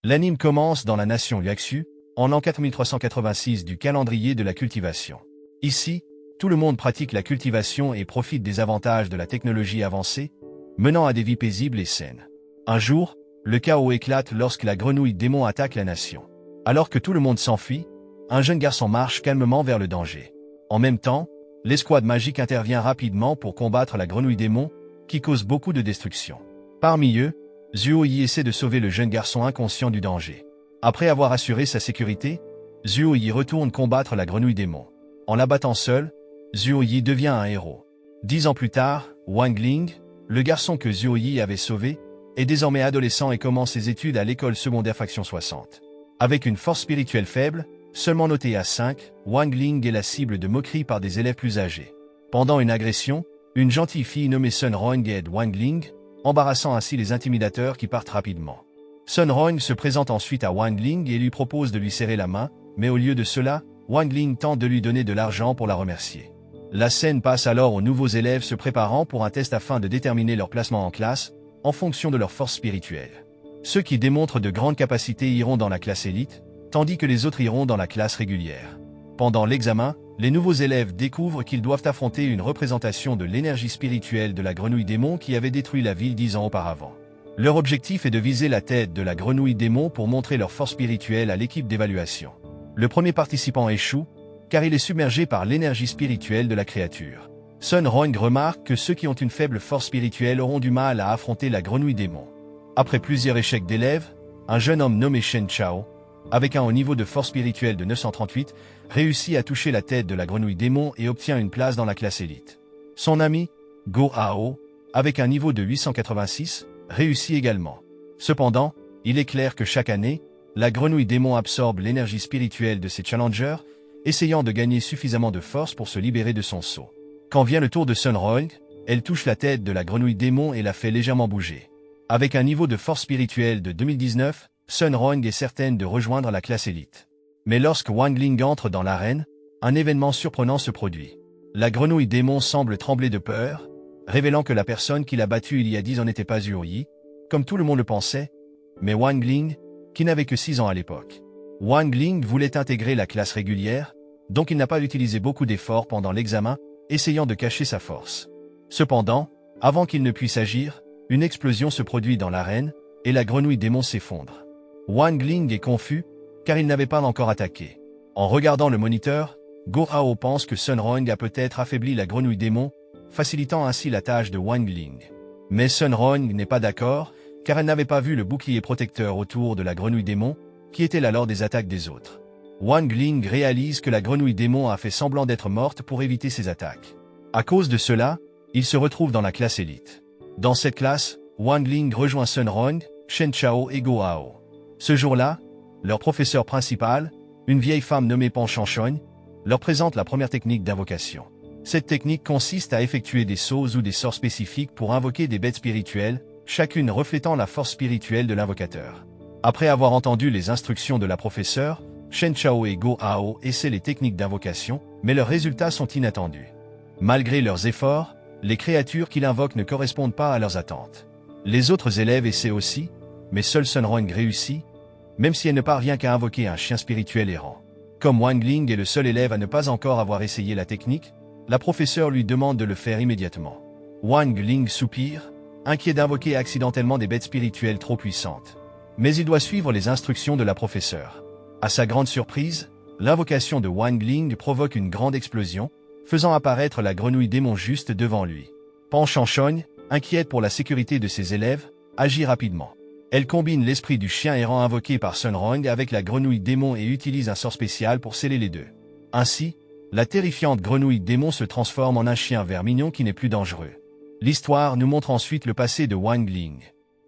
L'anime commence dans la nation Yaxu, en l'an 4386 du calendrier de la cultivation. Ici, tout le monde pratique la cultivation et profite des avantages de la technologie avancée, menant à des vies paisibles et saines. Un jour, le chaos éclate lorsque la grenouille démon attaque la nation. Alors que tout le monde s'enfuit, un jeune garçon marche calmement vers le danger. En même temps, l'escouade magique intervient rapidement pour combattre la grenouille démon, qui cause beaucoup de destruction. Parmi eux, Zuo-Yi essaie de sauver le jeune garçon inconscient du danger. Après avoir assuré sa sécurité, Zuo-Yi retourne combattre la grenouille démon. En la battant seul, Zuo-Yi devient un héros. 10 ans plus tard, Wang Ling, le garçon que Zuo-Yi avait sauvé, est désormais adolescent et commence ses études à l'école secondaire Faction 60. Avec une force spirituelle faible, seulement notée à 5, Wang Ling est la cible de moqueries par des élèves plus âgés. Pendant une agression, une gentille fille nommée Sun Rong aide Wang Ling, embarrassant ainsi les intimidateurs qui partent rapidement. Sun Rong se présente ensuite à Wang Ling et lui propose de lui serrer la main, mais au lieu de cela, Wang Ling tente de lui donner de l'argent pour la remercier. La scène passe alors aux nouveaux élèves se préparant pour un test afin de déterminer leur placement en classe, en fonction de leur force spirituelle. Ceux qui démontrent de grandes capacités iront dans la classe élite, tandis que les autres iront dans la classe régulière. Pendant l'examen, les nouveaux élèves découvrent qu'ils doivent affronter une représentation de l'énergie spirituelle de la grenouille démon qui avait détruit la ville 10 ans auparavant. Leur objectif est de viser la tête de la grenouille démon pour montrer leur force spirituelle à l'équipe d'évaluation. Le premier participant échoue, car il est submergé par l'énergie spirituelle de la créature. Sun Rong remarque que ceux qui ont une faible force spirituelle auront du mal à affronter la grenouille démon. Après plusieurs échecs d'élèves, un jeune homme nommé Shen Chao, avec un haut niveau de force spirituelle de 938, réussit à toucher la tête de la grenouille démon et obtient une place dans la classe élite. Son ami, Go Hao, avec un niveau de 886, réussit également. Cependant, il est clair que chaque année, la grenouille démon absorbe l'énergie spirituelle de ses challengers, essayant de gagner suffisamment de force pour se libérer de son sceau. Quand vient le tour de Sun Rong, elle touche la tête de la grenouille démon et la fait légèrement bouger. Avec un niveau de force spirituelle de 2019, Sun Rong est certaine de rejoindre la classe élite. Mais lorsque Wang Ling entre dans l'arène, un événement surprenant se produit. La grenouille démon semble trembler de peur, révélant que la personne qui l'a battue il y a 10 ans n'était pas Zuo-Yi, comme tout le monde le pensait, mais Wang Ling, qui n'avait que 6 ans à l'époque. Wang Ling voulait intégrer la classe régulière, donc il n'a pas utilisé beaucoup d'efforts pendant l'examen, essayant de cacher sa force. Cependant, avant qu'il ne puisse agir, une explosion se produit dans l'arène, et la grenouille démon s'effondre. Wang Ling est confus, car il n'avait pas encore attaqué. En regardant le moniteur, Go Hao pense que Sun Rong a peut-être affaibli la grenouille démon, facilitant ainsi la tâche de Wang Ling. Mais Sun Rong n'est pas d'accord, car elle n'avait pas vu le bouclier protecteur autour de la grenouille démon, qui était là lors des attaques des autres. Wang Ling réalise que la grenouille démon a fait semblant d'être morte pour éviter ses attaques. À cause de cela, il se retrouve dans la classe élite. Dans cette classe, Wang Ling rejoint Sun Rong, Shen Chao et Go Hao. Ce jour-là, leur professeur principal, une vieille femme nommée Pan Chanchong, leur présente la première technique d'invocation. Cette technique consiste à effectuer des sauts ou des sorts spécifiques pour invoquer des bêtes spirituelles, chacune reflétant la force spirituelle de l'invocateur. Après avoir entendu les instructions de la professeure, Shen Chao et Go Hao essaient les techniques d'invocation, mais leurs résultats sont inattendus. Malgré leurs efforts, les créatures qu'ils invoquent ne correspondent pas à leurs attentes. Les autres élèves essaient aussi, mais seul Sun Rong réussit, même si elle ne parvient qu'à invoquer un chien spirituel errant. Comme Wang Ling est le seul élève à ne pas encore avoir essayé la technique, la professeure lui demande de le faire immédiatement. Wang Ling soupire, inquiet d'invoquer accidentellement des bêtes spirituelles trop puissantes. Mais il doit suivre les instructions de la professeure. À sa grande surprise, l'invocation de Wang Ling provoque une grande explosion, faisant apparaître la grenouille démon juste devant lui. Pan Chanchong, inquiète pour la sécurité de ses élèves, agit rapidement. Elle combine l'esprit du chien errant invoqué par Sun Rong avec la grenouille démon et utilise un sort spécial pour sceller les deux. Ainsi, la terrifiante grenouille démon se transforme en un chien vert mignon qui n'est plus dangereux. L'histoire nous montre ensuite le passé de Wang Ling.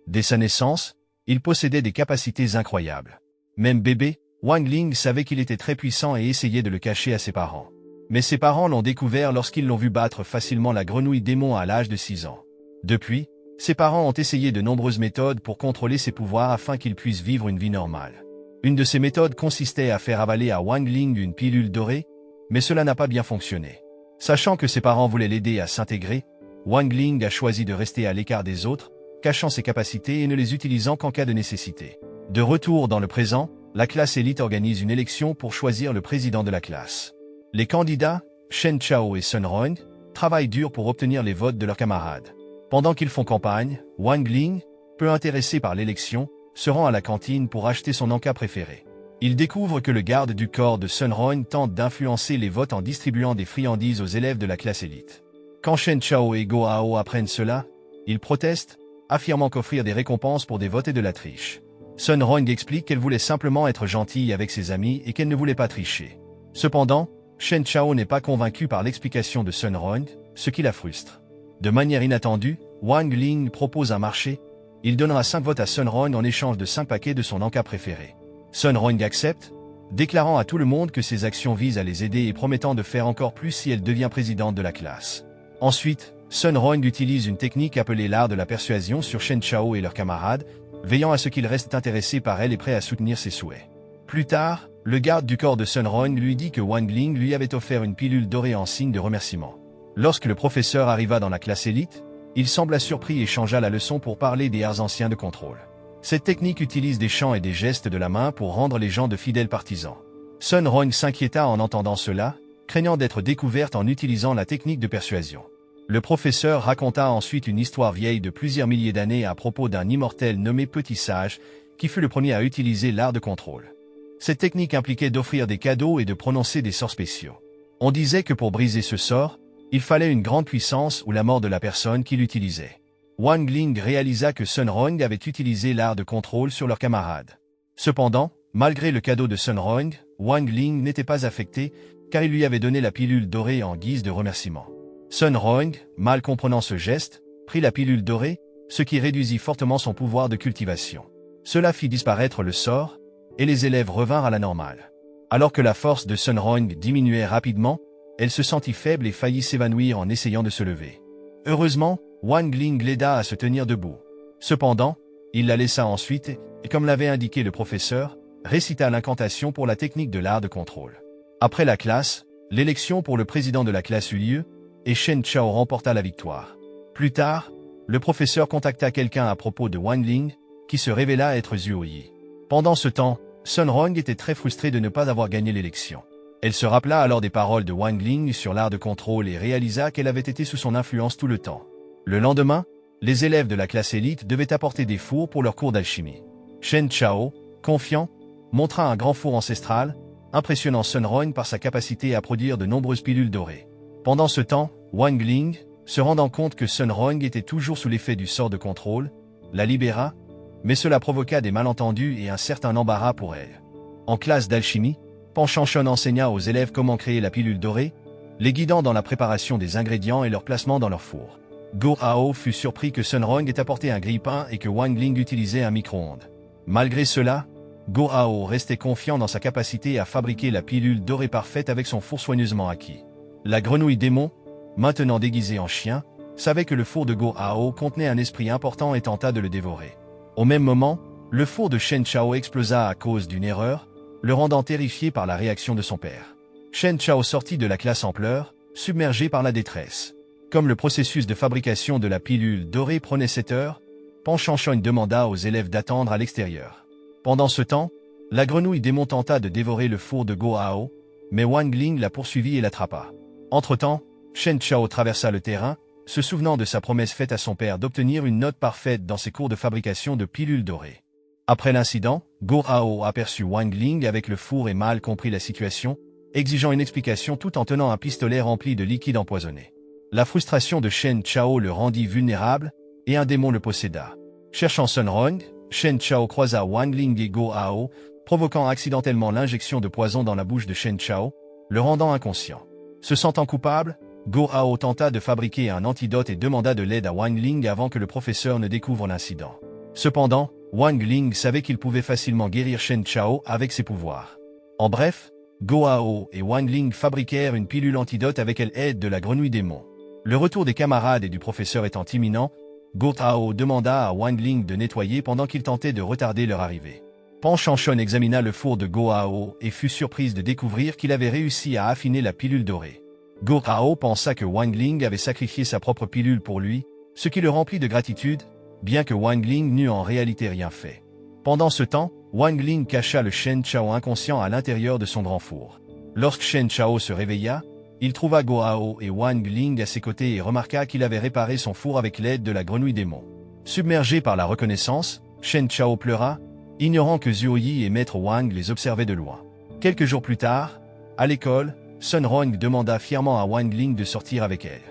Dès sa naissance, il possédait des capacités incroyables. Même bébé, Wang Ling savait qu'il était très puissant et essayait de le cacher à ses parents. Mais ses parents l'ont découvert lorsqu'ils l'ont vu battre facilement la grenouille démon à l'âge de 6 ans. Depuis, ses parents ont essayé de nombreuses méthodes pour contrôler ses pouvoirs afin qu'il puisse vivre une vie normale. Une de ces méthodes consistait à faire avaler à Wang Ling une pilule dorée, mais cela n'a pas bien fonctionné. Sachant que ses parents voulaient l'aider à s'intégrer, Wang Ling a choisi de rester à l'écart des autres, cachant ses capacités et ne les utilisant qu'en cas de nécessité. De retour dans le présent, la classe élite organise une élection pour choisir le président de la classe. Les candidats, Shen Chao et Sun Rong, travaillent dur pour obtenir les votes de leurs camarades. Pendant qu'ils font campagne, Wang Ling, peu intéressé par l'élection, se rend à la cantine pour acheter son encas préféré. Il découvre que le garde du corps de Sun Rong tente d'influencer les votes en distribuant des friandises aux élèves de la classe élite. Quand Shen Chao et Go Hao apprennent cela, ils protestent, affirmant qu'offrir des récompenses pour des votes est de la triche. Sun Rong explique qu'elle voulait simplement être gentille avec ses amis et qu'elle ne voulait pas tricher. Cependant, Shen Chao n'est pas convaincu par l'explication de Sun Rong, ce qui la frustre. De manière inattendue, Wang Ling propose un marché. Il donnera 5 votes à Sun Rong en échange de 5 paquets de son encas préféré. Sun Rong accepte, déclarant à tout le monde que ses actions visent à les aider et promettant de faire encore plus si elle devient présidente de la classe. Ensuite, Sun Rong utilise une technique appelée l'art de la persuasion sur Shen Chao et leurs camarades, veillant à ce qu'ils restent intéressés par elle et prêts à soutenir ses souhaits. Plus tard, le garde du corps de Sun Rong lui dit que Wang Ling lui avait offert une pilule dorée en signe de remerciement. Lorsque le professeur arriva dans la classe élite, il sembla surpris et changea la leçon pour parler des arts anciens de contrôle. Cette technique utilise des chants et des gestes de la main pour rendre les gens de fidèles partisans. Sun Rong s'inquiéta en entendant cela, craignant d'être découverte en utilisant la technique de persuasion. Le professeur raconta ensuite une histoire vieille de plusieurs milliers d'années à propos d'un immortel nommé Petit Sage, qui fut le premier à utiliser l'art de contrôle. Cette technique impliquait d'offrir des cadeaux et de prononcer des sorts spéciaux. On disait que pour briser ce sort, il fallait une grande puissance ou la mort de la personne qui l'utilisait. Wang Ling réalisa que Sun Rong avait utilisé l'art de contrôle sur leurs camarades. Cependant, malgré le cadeau de Sun Rong, Wang Ling n'était pas affecté, car il lui avait donné la pilule dorée en guise de remerciement. Sun Rong, mal comprenant ce geste, prit la pilule dorée, ce qui réduisit fortement son pouvoir de cultivation. Cela fit disparaître le sort, et les élèves revinrent à la normale. Alors que la force de Sun Rong diminuait rapidement, elle se sentit faible et faillit s'évanouir en essayant de se lever. Heureusement, Wang Ling l'aida à se tenir debout. Cependant, il la laissa ensuite et, comme l'avait indiqué le professeur, récita l'incantation pour la technique de l'art de contrôle. Après la classe, l'élection pour le président de la classe eut lieu, et Shen Chao remporta la victoire. Plus tard, le professeur contacta quelqu'un à propos de Wang Ling, qui se révéla être Zhuo Yi. Pendant ce temps, Sun Rong était très frustrée de ne pas avoir gagné l'élection. Elle se rappela alors des paroles de Wang Ling sur l'art de contrôle et réalisa qu'elle avait été sous son influence tout le temps. Le lendemain, les élèves de la classe élite devaient apporter des fours pour leur cours d'alchimie. Shen Chao, confiant, montra un grand four ancestral, impressionnant Sun Rong par sa capacité à produire de nombreuses pilules dorées. Pendant ce temps, Wang Ling, se rendant compte que Sun Rong était toujours sous l'effet du sort de contrôle, la libéra, mais cela provoqua des malentendus et un certain embarras pour elle. En classe d'alchimie, Pan Chanchon enseigna aux élèves comment créer la pilule dorée, les guidant dans la préparation des ingrédients et leur placement dans leur four. Go Hao fut surpris que Sun Rong ait apporté un grille-pain et que Wang Ling utilisait un micro-ondes. Malgré cela, Go Hao restait confiant dans sa capacité à fabriquer la pilule dorée parfaite avec son four soigneusement acquis. La grenouille démon, maintenant déguisée en chien, savait que le four de Go Hao contenait un esprit important et tenta de le dévorer. Au même moment, le four de Shen Chao explosa à cause d'une erreur, le rendant terrifié par la réaction de son père. Shen Chao sortit de la classe en pleurs, submergé par la détresse. Comme le processus de fabrication de la pilule dorée prenait 7 heures, Pan Chanchon demanda aux élèves d'attendre à l'extérieur. Pendant ce temps, la grenouille démon tenta de dévorer le four de Go Hao, mais Wang Ling la poursuivit et l'attrapa. Entre-temps, Shen Chao traversa le terrain, se souvenant de sa promesse faite à son père d'obtenir une note parfaite dans ses cours de fabrication de pilules dorées. Après l'incident, Go Hao aperçut Wang Ling avec le four et mal comprit la situation, exigeant une explication tout en tenant un pistolet rempli de liquide empoisonné. La frustration de Shen Chao le rendit vulnérable, et un démon le posséda. Cherchant Sun Rong, Shen Chao croisa Wang Ling et Go Hao, provoquant accidentellement l'injection de poison dans la bouche de Shen Chao, le rendant inconscient. Se sentant coupable, Go Hao tenta de fabriquer un antidote et demanda de l'aide à Wang Ling avant que le professeur ne découvre l'incident. Cependant, Wang Ling savait qu'il pouvait facilement guérir Shen Chao avec ses pouvoirs. En bref, Go Hao et Wang Ling fabriquèrent une pilule antidote avec l'aide de la grenouille démon. Le retour des camarades et du professeur étant imminent, Go Hao demanda à Wang Ling de nettoyer pendant qu'il tentait de retarder leur arrivée. Pan Chanchon examina le four de Go Hao et fut surprise de découvrir qu'il avait réussi à affiner la pilule dorée. Go Hao pensa que Wang Ling avait sacrifié sa propre pilule pour lui, ce qui le remplit de gratitude, bien que Wang Ling n'eût en réalité rien fait. Pendant ce temps, Wang Ling cacha le Shen Chao inconscient à l'intérieur de son grand four. Lorsque Shen Chao se réveilla, il trouva Go Hao et Wang Ling à ses côtés et remarqua qu'il avait réparé son four avec l'aide de la grenouille démon. Submergé par la reconnaissance, Shen Chao pleura, ignorant que Zhuo Yi et Maître Wang les observaient de loin. Quelques jours plus tard, à l'école, Sun Rong demanda fièrement à Wang Ling de sortir avec elle.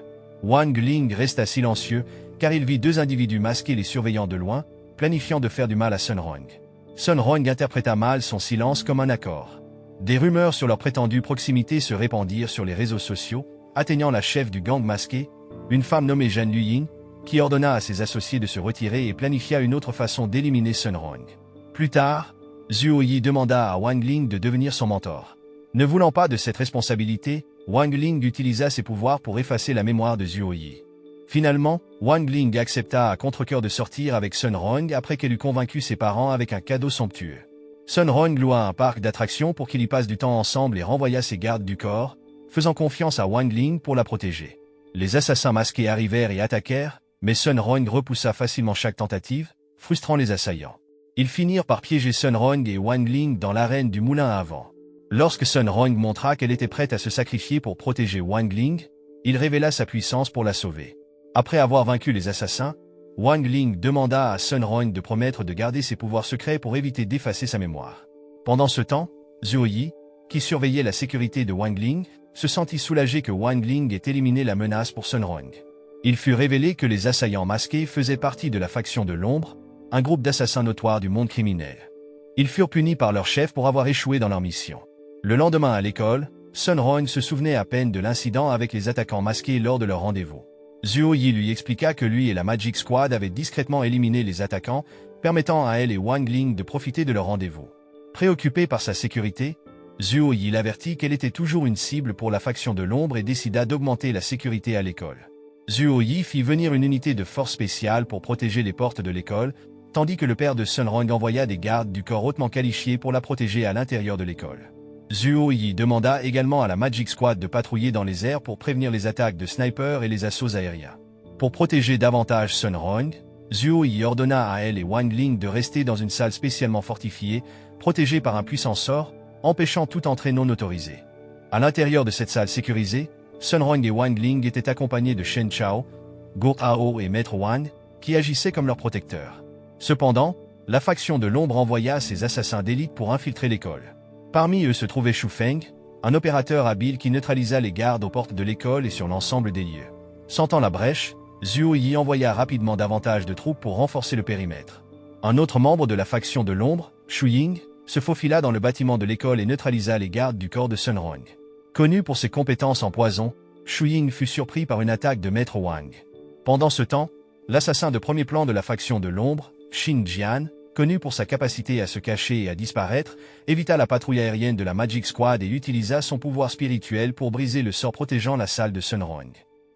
Wang Ling resta silencieux, car il vit deux individus masqués les surveillant de loin, planifiant de faire du mal à Sun Rong. Sun Rong interpréta mal son silence comme un accord. Des rumeurs sur leur prétendue proximité se répandirent sur les réseaux sociaux, atteignant la chef du gang masqué, une femme nommée Zhan Luying, qui ordonna à ses associés de se retirer et planifia une autre façon d'éliminer Sun Rong. Plus tard, Zhuo Yi demanda à Wang Ling de devenir son mentor. Ne voulant pas de cette responsabilité, Wang Ling utilisa ses pouvoirs pour effacer la mémoire de Zhuo Yi. Finalement, Wang Ling accepta à contre-cœur de sortir avec Sun Rong après qu'elle eut convaincu ses parents avec un cadeau somptueux. Sun Rong loua un parc d'attractions pour qu'ils y passent du temps ensemble et renvoya ses gardes du corps, faisant confiance à Wang Ling pour la protéger. Les assassins masqués arrivèrent et attaquèrent, mais Sun Rong repoussa facilement chaque tentative, frustrant les assaillants. Ils finirent par piéger Sun Rong et Wang Ling dans l'arène du moulin à vent. Lorsque Sun Rong montra qu'elle était prête à se sacrifier pour protéger Wang Ling, il révéla sa puissance pour la sauver. Après avoir vaincu les assassins, Wang Ling demanda à Sun Rong de promettre de garder ses pouvoirs secrets pour éviter d'effacer sa mémoire. Pendant ce temps, Zhuo Yi, qui surveillait la sécurité de Wang Ling, se sentit soulagé que Wang Ling ait éliminé la menace pour Sun Rong. Il fut révélé que les assaillants masqués faisaient partie de la faction de l'ombre, un groupe d'assassins notoires du monde criminel. Ils furent punis par leur chef pour avoir échoué dans leur mission. Le lendemain à l'école, Sun Rong se souvenait à peine de l'incident avec les attaquants masqués lors de leur rendez-vous. Zhuo Yi lui expliqua que lui et la Magic Squad avaient discrètement éliminé les attaquants, permettant à elle et Wang Ling de profiter de leur rendez-vous. Préoccupée par sa sécurité, Zhuo Yi l'avertit qu'elle était toujours une cible pour la faction de l'ombre et décida d'augmenter la sécurité à l'école. Zhuo Yi fit venir une unité de force spéciale pour protéger les portes de l'école, tandis que le père de Sun Rong envoya des gardes du corps hautement qualifiés pour la protéger à l'intérieur de l'école. Zhuo Yi demanda également à la Magic Squad de patrouiller dans les airs pour prévenir les attaques de snipers et les assauts aériens. Pour protéger davantage Sun Rong, Zhuo Yi ordonna à elle et Wang Ling de rester dans une salle spécialement fortifiée, protégée par un puissant sort, empêchant toute entrée non autorisée. À l'intérieur de cette salle sécurisée, Sun Rong et Wang Ling étaient accompagnés de Shen Chao, Go Hao et Maître Wang, qui agissaient comme leurs protecteurs. Cependant, la faction de l'ombre envoya ses assassins d'élite pour infiltrer l'école. Parmi eux se trouvait Shu Feng, un opérateur habile qui neutralisa les gardes aux portes de l'école et sur l'ensemble des lieux. Sentant la brèche, Zhuo Yi envoya rapidement davantage de troupes pour renforcer le périmètre. Un autre membre de la faction de l'ombre, Shu Ying, se faufila dans le bâtiment de l'école et neutralisa les gardes du corps de Sun Rong. Connu pour ses compétences en poison, Shu Ying fut surpris par une attaque de Maître Wang. Pendant ce temps, l'assassin de premier plan de la faction de l'ombre, Xin Jian, connu pour sa capacité à se cacher et à disparaître, évita la patrouille aérienne de la Magic Squad et utilisa son pouvoir spirituel pour briser le sort protégeant la salle de Sun Rong.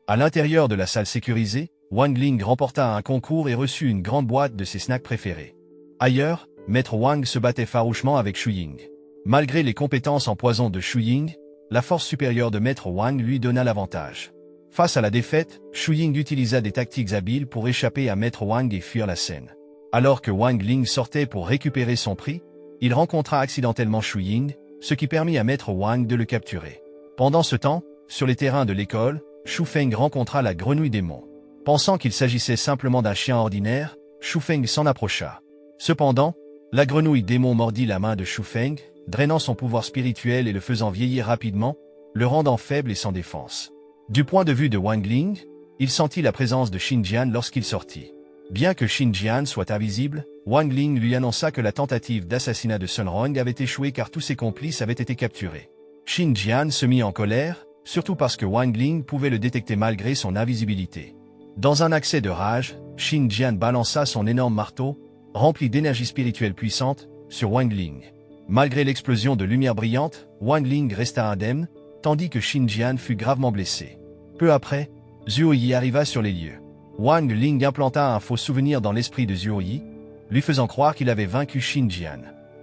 À l'intérieur de la salle sécurisée, Wang Ling remporta un concours et reçut une grande boîte de ses snacks préférés. Ailleurs, Maître Wang se battait farouchement avec Shu Ying. Malgré les compétences en poison de Shu Ying, la force supérieure de Maître Wang lui donna l'avantage. Face à la défaite, Shu Ying utilisa des tactiques habiles pour échapper à Maître Wang et fuir la scène. Alors que Wang Ling sortait pour récupérer son prix, il rencontra accidentellement Shu Ying, ce qui permit à Maître Wang de le capturer. Pendant ce temps, sur les terrains de l'école, Shu Feng rencontra la grenouille démon. Pensant qu'il s'agissait simplement d'un chien ordinaire, Shu Feng s'en approcha. Cependant, la grenouille démon mordit la main de Shu Feng, drainant son pouvoir spirituel et le faisant vieillir rapidement, le rendant faible et sans défense. Du point de vue de Wang Ling, il sentit la présence de Xin Jian lorsqu'il sortit. Bien que Xin Jian soit invisible, Wang Ling lui annonça que la tentative d'assassinat de Sun Rong avait échoué car tous ses complices avaient été capturés. Xin Jian se mit en colère, surtout parce que Wang Ling pouvait le détecter malgré son invisibilité. Dans un accès de rage, Xin Jian balança son énorme marteau, rempli d'énergie spirituelle puissante, sur Wang Ling. Malgré l'explosion de lumière brillante, Wang Ling resta indemne, tandis que Xin Jian fut gravement blessé. Peu après, Zhuo Yi arriva sur les lieux. Wang Ling implanta un faux souvenir dans l'esprit de Zhuo Yi, lui faisant croire qu'il avait vaincu Xin Jian.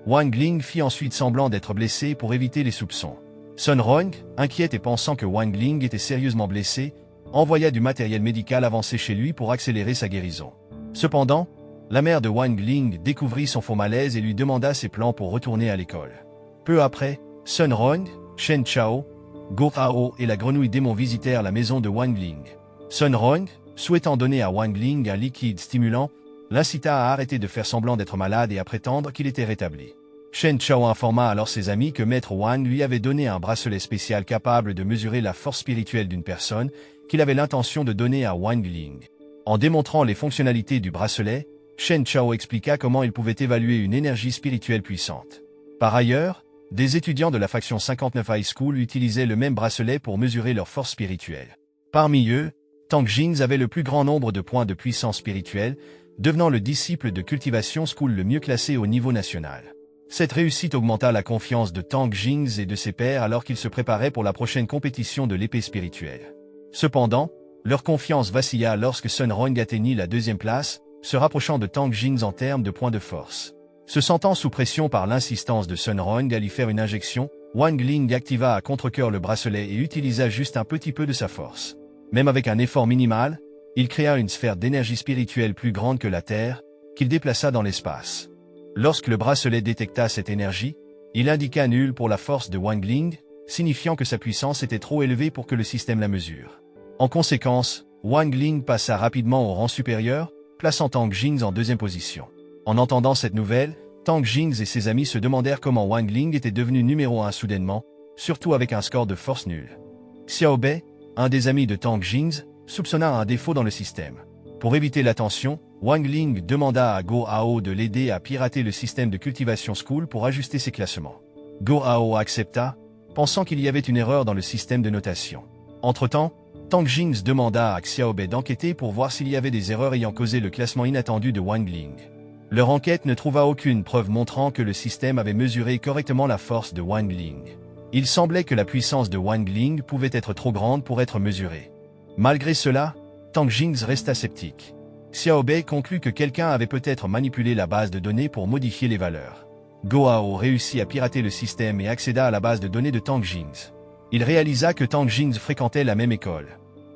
Wang Ling fit ensuite semblant d'être blessé pour éviter les soupçons. Sun Rong, inquiète et pensant que Wang Ling était sérieusement blessé, envoya du matériel médical avancé chez lui pour accélérer sa guérison. Cependant, La mère de Wang Ling découvrit son faux malaise et lui demanda ses plans pour retourner à l'école. Peu après, Sun Rong, Shen Chao, Go Hao et la grenouille démon visitèrent la maison de Wang Ling. Sun Rong, souhaitant donner à Wang Ling un liquide stimulant, l'incita à arrêter de faire semblant d'être malade et à prétendre qu'il était rétabli. Shen Chao informa alors ses amis que Maître Wang lui avait donné un bracelet spécial capable de mesurer la force spirituelle d'une personne qu'il avait l'intention de donner à Wang Ling. En démontrant les fonctionnalités du bracelet, Shen Chao expliqua comment il pouvait évaluer une énergie spirituelle puissante. Par ailleurs, des étudiants de la faction 59 High School utilisaient le même bracelet pour mesurer leur force spirituelle. Parmi eux, Tang Jings avait le plus grand nombre de points de puissance spirituelle, devenant le disciple de Cultivation School le mieux classé au niveau national. Cette réussite augmenta la confiance de Tang Jings et de ses pairs alors qu'ils se préparaient pour la prochaine compétition de l'épée spirituelle. Cependant, leur confiance vacilla lorsque Sun Rong atteignit la deuxième place, se rapprochant de Tang Jings en termes de points de force. Se sentant sous pression par l'insistance de Sun Rong à lui faire une injection, Wang Ling activa à contre-cœur le bracelet et utilisa juste un petit peu de sa force. Même avec un effort minimal, il créa une sphère d'énergie spirituelle plus grande que la Terre, qu'il déplaça dans l'espace. Lorsque le bracelet détecta cette énergie, il indiqua nul pour la force de Wang Ling, signifiant que sa puissance était trop élevée pour que le système la mesure. En conséquence, Wang Ling passa rapidement au rang supérieur, plaçant Tang Jings en deuxième position. En entendant cette nouvelle, Tang Jings et ses amis se demandèrent comment Wang Ling était devenu numéro 1 soudainement, surtout avec un score de force nul. Xiao Bei, un des amis de Tang Jings, soupçonna un défaut dans le système. Pour éviter l'attention, Wang Ling demanda à Go Hao de l'aider à pirater le système de Cultivation School pour ajuster ses classements. Go Hao accepta, pensant qu'il y avait une erreur dans le système de notation. Entre-temps, Tang Jings demanda à Xiao Bei d'enquêter pour voir s'il y avait des erreurs ayant causé le classement inattendu de Wang Ling. Leur enquête ne trouva aucune preuve montrant que le système avait mesuré correctement la force de Wang Ling. Il semblait que la puissance de Wang Ling pouvait être trop grande pour être mesurée. Malgré cela, Tang Jings resta sceptique. Xiao Bei conclut que quelqu'un avait peut-être manipulé la base de données pour modifier les valeurs. Go Hao réussit à pirater le système et accéda à la base de données de Tang Jings. Il réalisa que Tang Jings fréquentait la même école.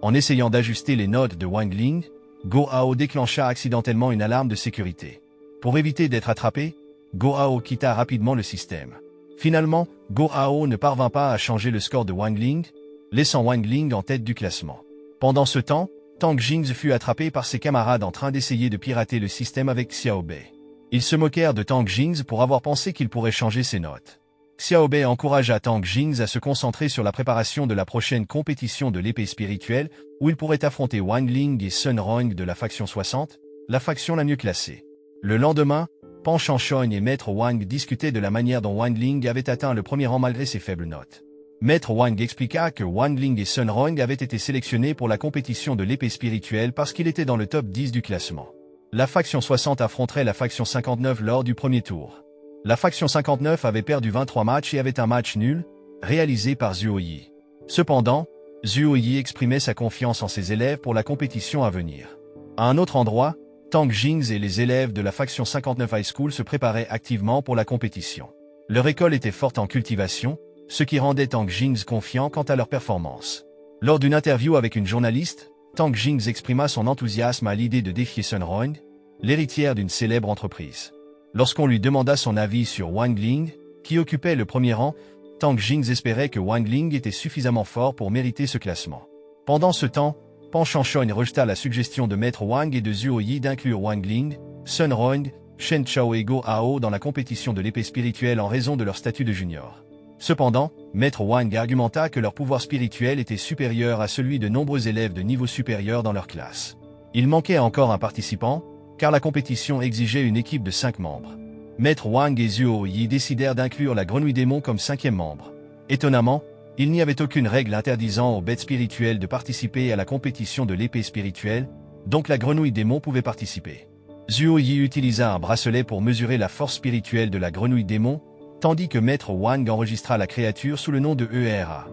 En essayant d'ajuster les notes de Wang Ling, Go Hao déclencha accidentellement une alarme de sécurité. Pour éviter d'être attrapé, Go Hao quitta rapidement le système. Finalement, Go Hao ne parvint pas à changer le score de Wang Ling, laissant Wang Ling en tête du classement. Pendant ce temps, Tang Jings fut attrapé par ses camarades en train d'essayer de pirater le système avec Xiao Bei. Ils se moquèrent de Tang Jings pour avoir pensé qu'il pourrait changer ses notes. Xiao Bei encouragea Tang Jings à se concentrer sur la préparation de la prochaine compétition de l'épée spirituelle, où il pourrait affronter Wang Ling et Sun Rong de la faction 60, la faction la mieux classée. Le lendemain, Pan Shanshuan et Maître Wang discutaient de la manière dont Wang Ling avait atteint le premier rang malgré ses faibles notes. Maître Wang expliqua que Wang Ling et Sun Rong avaient été sélectionnés pour la compétition de l'épée spirituelle parce qu'il était dans le top 10 du classement. La faction 60 affronterait la faction 59 lors du premier tour. La faction 59 avait perdu 23 matchs et avait un match nul, réalisé par Zhuo Yi. Cependant, Zhuo Yi exprimait sa confiance en ses élèves pour la compétition à venir. À un autre endroit, Tang Jings et les élèves de la faction 59 High School se préparaient activement pour la compétition. Leur école était forte en cultivation, ce qui rendait Tang Jings confiant quant à leur performance. Lors d'une interview avec une journaliste, Tang Jings exprima son enthousiasme à l'idée de défier Sun Rong, l'héritière d'une célèbre entreprise. Lorsqu'on lui demanda son avis sur Wang Ling, qui occupait le premier rang, Tang Jings espérait que Wang Ling était suffisamment fort pour mériter ce classement. Pendant ce temps, Pan Shanshuan rejeta la suggestion de Maître Wang et de Zhuo Yi d'inclure Wang Ling, Sun Rong, Shen Chao et Go Hao dans la compétition de l'épée spirituelle en raison de leur statut de junior. Cependant, Maître Wang argumenta que leur pouvoir spirituel était supérieur à celui de nombreux élèves de niveau supérieur dans leur classe. Il manquait encore un participant, car la compétition exigeait une équipe de 5 membres. Maître Wang et Zhuo Yi décidèrent d'inclure la grenouille démon comme 5e membre. Étonnamment, il n'y avait aucune règle interdisant aux bêtes spirituelles de participer à la compétition de l'épée spirituelle, donc la grenouille démon pouvait participer. Zhuo Yi utilisa un bracelet pour mesurer la force spirituelle de la grenouille démon, tandis que Maître Wang enregistra la créature sous le nom de ERA.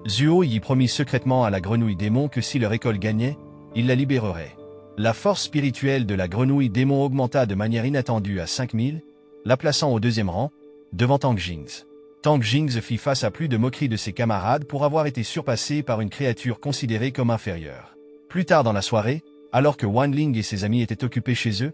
Zhuo Yi promit secrètement à la grenouille démon que si leur école gagnait, il la libérerait. La force spirituelle de la grenouille démon augmenta de manière inattendue à 5000, la plaçant au 2e rang, devant Tang Jings. Tang Jings fit face à plus de moqueries de ses camarades pour avoir été surpassé par une créature considérée comme inférieure. Plus tard dans la soirée, alors que Wang Ling et ses amis étaient occupés chez eux,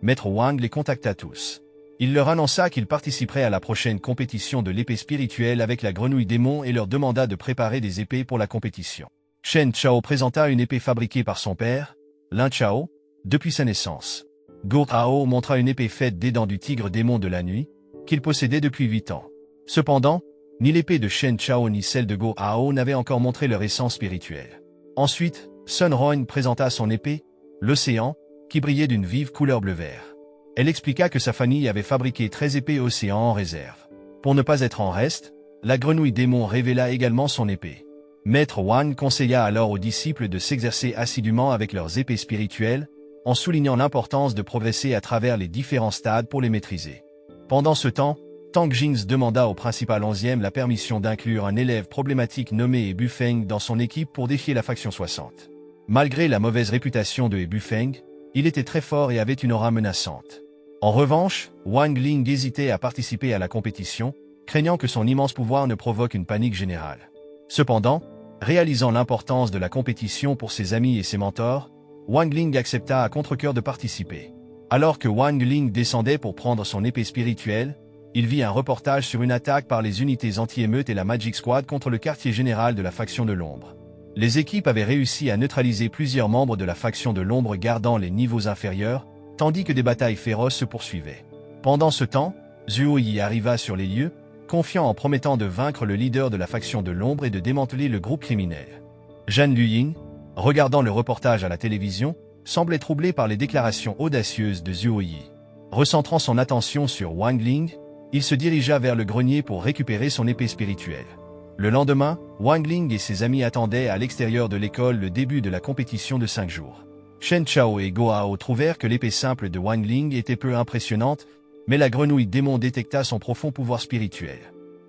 Maître Wang les contacta tous. Il leur annonça qu'il participerait à la prochaine compétition de l'épée spirituelle avec la grenouille démon et leur demanda de préparer des épées pour la compétition. Shen Chao présenta une épée fabriquée par son père, Lin Chao, depuis sa naissance. Go Hao montra une épée faite des dents du tigre démon de la nuit, qu'il possédait depuis 8 ans. Cependant, ni l'épée de Shen Chao ni celle de Go Hao n'avaient encore montré leur essence spirituelle. Ensuite, Sun Roin présenta son épée, l'océan, qui brillait d'une vive couleur bleu-vert. Elle expliqua que sa famille avait fabriqué 13 épées océan en réserve. Pour ne pas être en reste, la grenouille démon révéla également son épée. Maître Wang conseilla alors aux disciples de s'exercer assidûment avec leurs épées spirituelles, en soulignant l'importance de progresser à travers les différents stades pour les maîtriser. Pendant ce temps, Tang Jings demanda au principal 11e la permission d'inclure un élève problématique nommé He Bufeng dans son équipe pour défier la faction 60. Malgré la mauvaise réputation de He Bufeng, il était très fort et avait une aura menaçante. En revanche, Wang Ling hésitait à participer à la compétition, craignant que son immense pouvoir ne provoque une panique générale. Cependant, réalisant l'importance de la compétition pour ses amis et ses mentors, Wang Ling accepta à contre-cœur de participer. Alors que Wang Ling descendait pour prendre son épée spirituelle, il vit un reportage sur une attaque par les unités anti-émeutes et la Magic Squad contre le quartier général de la faction de l'ombre. Les équipes avaient réussi à neutraliser plusieurs membres de la faction de l'ombre gardant les niveaux inférieurs, tandis que des batailles féroces se poursuivaient. Pendant ce temps, Zhuo Yi arriva sur les lieux, confiant en promettant de vaincre le leader de la faction de l'ombre et de démanteler le groupe criminel. Zhan Luying, regardant le reportage à la télévision, semblait troublé par les déclarations audacieuses de Zhuo Yi. Recentrant son attention sur Wang Ling, il se dirigea vers le grenier pour récupérer son épée spirituelle. Le lendemain, Wang Ling et ses amis attendaient à l'extérieur de l'école le début de la compétition de 5 jours. Shen Chao et Go Hao trouvèrent que l'épée simple de Wang Ling était peu impressionnante, mais la grenouille démon détecta son profond pouvoir spirituel.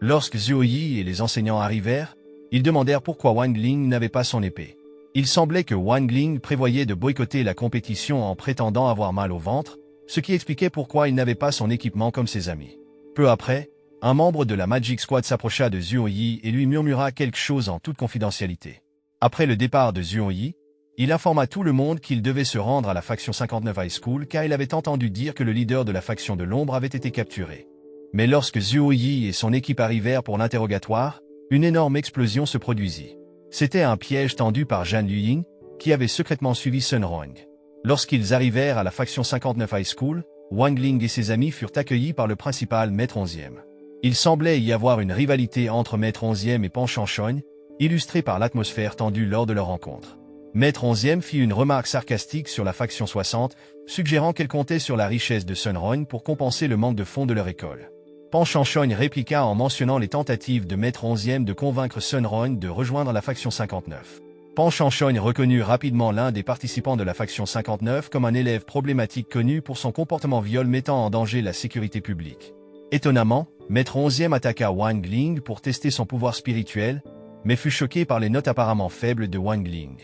Lorsque Zhuo Yi et les enseignants arrivèrent, ils demandèrent pourquoi Wang Ling n'avait pas son épée. Il semblait que Wang Ling prévoyait de boycotter la compétition en prétendant avoir mal au ventre, ce qui expliquait pourquoi il n'avait pas son équipement comme ses amis. Peu après, un membre de la Magic Squad s'approcha de Zhuo Yi et lui murmura quelque chose en toute confidentialité. Après le départ de Zhuo Yi, il informa tout le monde qu'il devait se rendre à la faction 59 High School car il avait entendu dire que le leader de la faction de l'ombre avait été capturé. Mais lorsque Zhuo Yi et son équipe arrivèrent pour l'interrogatoire, une énorme explosion se produisit. C'était un piège tendu par Zhan Luying, qui avait secrètement suivi Sun Rong. Lorsqu'ils arrivèrent à la faction 59 High School, Wang Ling et ses amis furent accueillis par le principal Maître 11e. Il semblait y avoir une rivalité entre Maître 11e et Pan Shanshong, illustrée par l'atmosphère tendue lors de leur rencontre. Maître 11e fit une remarque sarcastique sur la faction 60, suggérant qu'elle comptait sur la richesse de Sun Rong pour compenser le manque de fonds de leur école. Pan Shanshong répliqua en mentionnant les tentatives de Maître 11e de convaincre Sun Rong de rejoindre la faction 59. Pan Shanshong reconnut rapidement l'un des participants de la faction 59 comme un élève problématique connu pour son comportement viol mettant en danger la sécurité publique. Étonnamment, Maître 11e attaqua Wang Ling pour tester son pouvoir spirituel, mais fut choqué par les notes apparemment faibles de Wang Ling.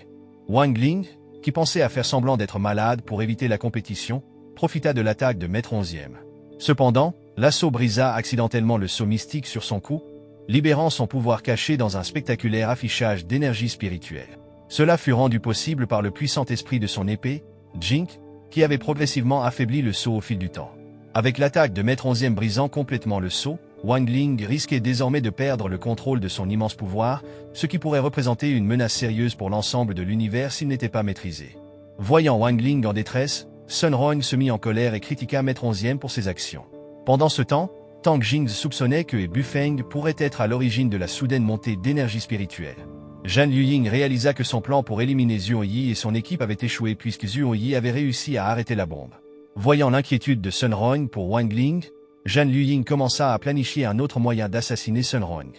Wang Ling, qui pensait à faire semblant d'être malade pour éviter la compétition, profita de l'attaque de Maître 11e. Cependant, l'assaut brisa accidentellement le sceau mystique sur son cou, libérant son pouvoir caché dans un spectaculaire affichage d'énergie spirituelle. Cela fut rendu possible par le puissant esprit de son épée, Jink, qui avait progressivement affaibli le sceau au fil du temps. Avec l'attaque de Maître 11e brisant complètement le sceau, Wang Ling risquait désormais de perdre le contrôle de son immense pouvoir, ce qui pourrait représenter une menace sérieuse pour l'ensemble de l'univers s'il n'était pas maîtrisé. Voyant Wang Ling en détresse, Sun Rong se mit en colère et critiqua Maître 11e pour ses actions. Pendant ce temps, Tang Jing soupçonnait que He Bufeng pourrait être à l'origine de la soudaine montée d'énergie spirituelle. Zhan Luying réalisa que son plan pour éliminer Zhuo Yi et son équipe avait échoué puisque Zhuo Yi avait réussi à arrêter la bombe. Voyant l'inquiétude de Sun Rong pour Wang Ling, Zhan Luying commença à planifier un autre moyen d'assassiner Sun Rong.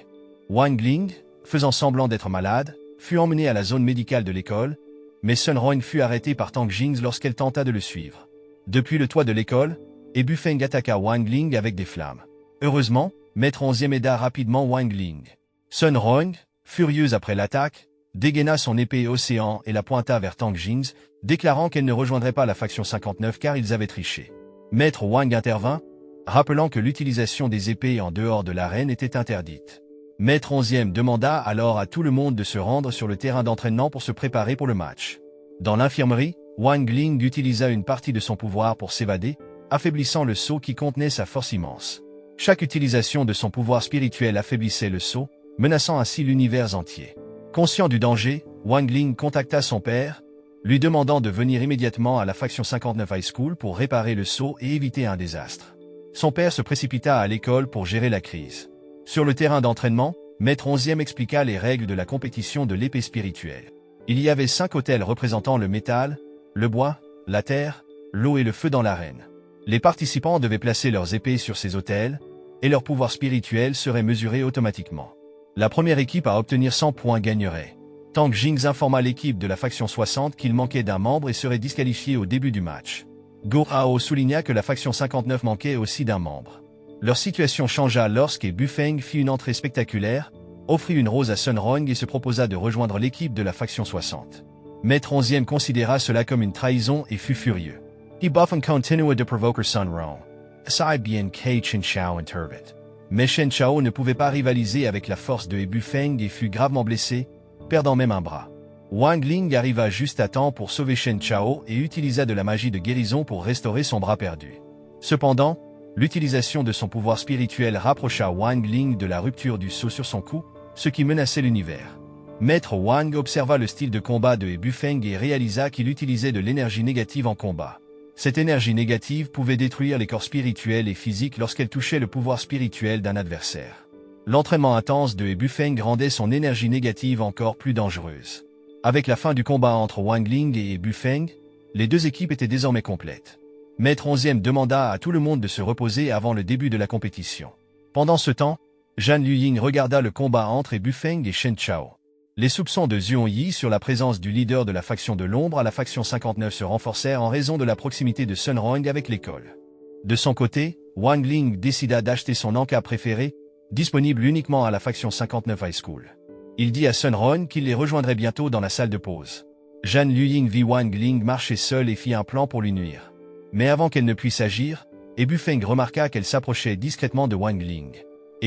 Wang Ling, faisant semblant d'être malade, fut emmené à la zone médicale de l'école, mais Sun Rong fut arrêté par Tang Jing lorsqu'elle tenta de le suivre. Depuis le toit de l'école, He Bufeng attaqua Wang Ling avec des flammes. Heureusement, Maître 11e aida rapidement Wang Ling. Sun Rong, furieuse après l'attaque, dégaina son épée océan et la pointa vers Tang Jing, déclarant qu'elle ne rejoindrait pas la faction 59 car ils avaient triché. Maître Wang intervint, rappelant que l'utilisation des épées en dehors de l'arène était interdite. Maître 11e demanda alors à tout le monde de se rendre sur le terrain d'entraînement pour se préparer pour le match. Dans l'infirmerie, Wang Ling utilisa une partie de son pouvoir pour s'évader, affaiblissant le sceau qui contenait sa force immense. Chaque utilisation de son pouvoir spirituel affaiblissait le sceau, menaçant ainsi l'univers entier. Conscient du danger, Wang Ling contacta son père, lui demandant de venir immédiatement à la faction 59 High School pour réparer le sceau et éviter un désastre. Son père se précipita à l'école pour gérer la crise. Sur le terrain d'entraînement, Maître 11e expliqua les règles de la compétition de l'épée spirituelle. Il y avait 5 autels représentant le métal, le bois, la terre, l'eau et le feu dans l'arène. Les participants devaient placer leurs épées sur ces autels, et leur pouvoir spirituel serait mesuré automatiquement. La première équipe à obtenir 100 points gagnerait. Tang Jings informa l'équipe de la faction 60 qu'il manquait d'un membre et serait disqualifié au début du match. Go Hao souligna que la faction 59 manquait aussi d'un membre. Leur situation changea lorsque Bufeng fit une entrée spectaculaire, offrit une rose à Sun Rong et se proposa de rejoindre l'équipe de la faction 60. Maître 11e considéra cela comme une trahison et fut furieux. Bufeng continua de provoquer Sun Rong. Sai bien que Chen Chao intervit. Mais Chen Chao ne pouvait pas rivaliser avec la force de Bufeng et fut gravement blessé, perdant même un bras. Wang Ling arriva juste à temps pour sauver Chen Chao et utilisa de la magie de guérison pour restaurer son bras perdu. Cependant, l'utilisation de son pouvoir spirituel rapprocha Wang Ling de la rupture du sceau sur son cou, ce qui menaçait l'univers. Maître Wang observa le style de combat de Bufeng et réalisa qu'il utilisait de l'énergie négative en combat. Cette énergie négative pouvait détruire les corps spirituels et physiques lorsqu'elle touchait le pouvoir spirituel d'un adversaire. L'entraînement intense de Bufeng rendait son énergie négative encore plus dangereuse. Avec la fin du combat entre Wang Ling et Bufeng, les deux équipes étaient désormais complètes. Maître 11e demanda à tout le monde de se reposer avant le début de la compétition. Pendant ce temps, Zhan Luying regarda le combat entre Bufeng et Chen Chao. Les soupçons de Zhuang Yi sur la présence du leader de la faction de l'ombre à la faction 59 se renforcèrent en raison de la proximité de Sun Rong avec l'école. De son côté, Wang Ling décida d'acheter son encas préféré, disponible uniquement à la faction 59 High School. Il dit à Sun Rong qu'il les rejoindrait bientôt dans la salle de pause. Zhan Luying vit Wang Ling marcher seule et fit un plan pour lui nuire. Mais avant qu'elle ne puisse agir, Bufeng remarqua qu'elle s'approchait discrètement de Wang Ling.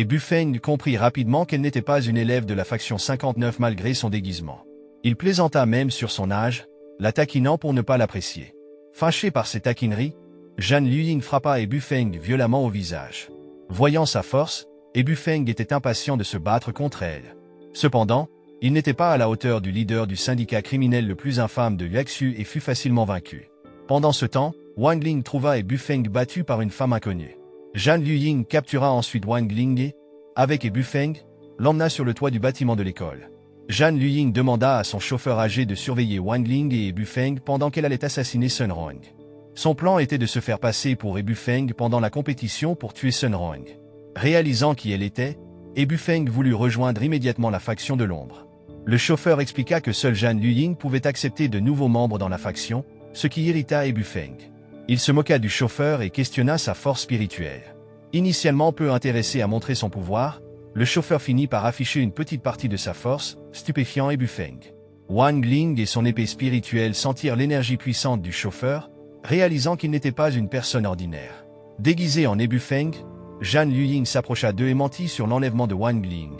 Bufeng comprit rapidement qu'elle n'était pas une élève de la faction 59 malgré son déguisement. Il plaisanta même sur son âge, la taquinant pour ne pas l'apprécier. Fâché par ses taquineries, Zhan Luying frappa Bufeng violemment au visage. Voyant sa force, Bufeng était impatient de se battre contre elle. Cependant, il n'était pas à la hauteur du leader du syndicat criminel le plus infâme de Yaxu et fut facilement vaincu. Pendant ce temps, Wang Ling trouva Bufeng battu par une femme inconnue. Zhan Luying captura ensuite Wang Ling et, avec Bufeng, l'emmena sur le toit du bâtiment de l'école. Zhan Luying demanda à son chauffeur âgé de surveiller Wang Ling et Bufeng pendant qu'elle allait assassiner Sun Rong. Son plan était de se faire passer pour Bufeng pendant la compétition pour tuer Sun Rong. Réalisant qui elle était, Bufeng voulut rejoindre immédiatement la faction de l'ombre. Le chauffeur expliqua que seul Zhan Luying pouvait accepter de nouveaux membres dans la faction, ce qui irrita Bufeng. Il se moqua du chauffeur et questionna sa force spirituelle. Initialement peu intéressé à montrer son pouvoir, le chauffeur finit par afficher une petite partie de sa force, stupéfiant Bufeng. Wang Ling et son épée spirituelle sentirent l'énergie puissante du chauffeur, réalisant qu'il n'était pas une personne ordinaire. Déguisé en Bufeng, Zhan Luying s'approcha d'eux et mentit sur l'enlèvement de Wang Ling.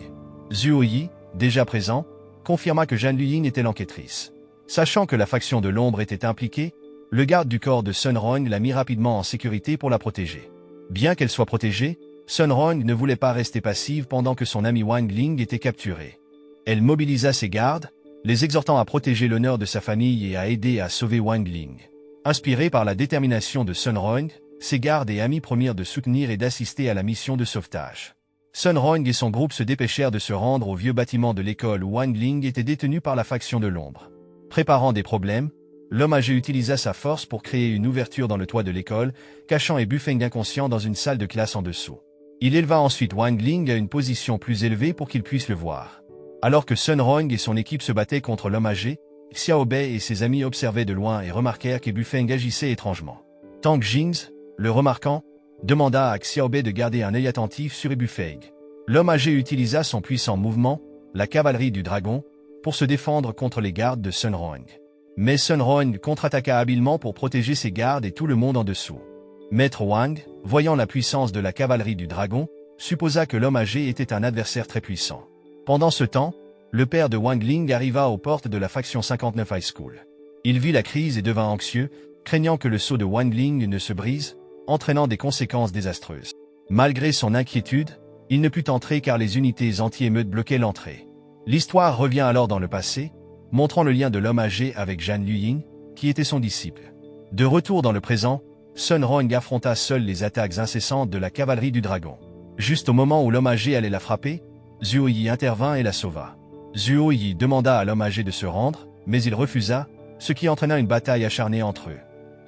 Zhuo Yi, déjà présent, confirma que Zhan Luying était l'enquêtrice. Sachant que la faction de l'ombre était impliquée, le garde du corps de Sun Rong l'a mis rapidement en sécurité pour la protéger. Bien qu'elle soit protégée, Sun Rong ne voulait pas rester passive pendant que son ami Wang Ling était capturé. Elle mobilisa ses gardes, les exhortant à protéger l'honneur de sa famille et à aider à sauver Wang Ling. Inspirés par la détermination de Sun Rong, ses gardes et amis promirent de soutenir et d'assister à la mission de sauvetage. Sun Rong et son groupe se dépêchèrent de se rendre au vieux bâtiment de l'école où Wang Ling était détenu par la faction de l'ombre. Préparant des problèmes, l'homme âgé utilisa sa force pour créer une ouverture dans le toit de l'école, cachant Bufeng inconscient dans une salle de classe en dessous. Il éleva ensuite Wang Ling à une position plus élevée pour qu'il puisse le voir. Alors que Sun Rong et son équipe se battaient contre l'homme âgé, Xiao Bei et ses amis observaient de loin et remarquèrent Bufeng agissait étrangement. Tang Jings, le remarquant, demanda à Xiao Bei de garder un œil attentif sur Bufeng. L'homme âgé utilisa son puissant mouvement, la cavalerie du dragon, pour se défendre contre les gardes de Sun Rong. Mais Sun Rong contre-attaqua habilement pour protéger ses gardes et tout le monde en dessous. Maître Wang, voyant la puissance de la cavalerie du dragon, supposa que l'homme âgé était un adversaire très puissant. Pendant ce temps, le père de Wang Ling arriva aux portes de la faction 59 High School. Il vit la crise et devint anxieux, craignant que le sceau de Wang Ling ne se brise, entraînant des conséquences désastreuses. Malgré son inquiétude, il ne put entrer car les unités anti-émeutes bloquaient l'entrée. L'histoire revient alors dans le passé, montrant le lien de l'homme âgé avec Zhan Luying, qui était son disciple. De retour dans le présent, Sun Rong affronta seul les attaques incessantes de la cavalerie du dragon. Juste au moment où l'homme âgé allait la frapper, Zhuo Yi intervint et la sauva. Zhuo Yi demanda à l'homme âgé de se rendre, mais il refusa, ce qui entraîna une bataille acharnée entre eux.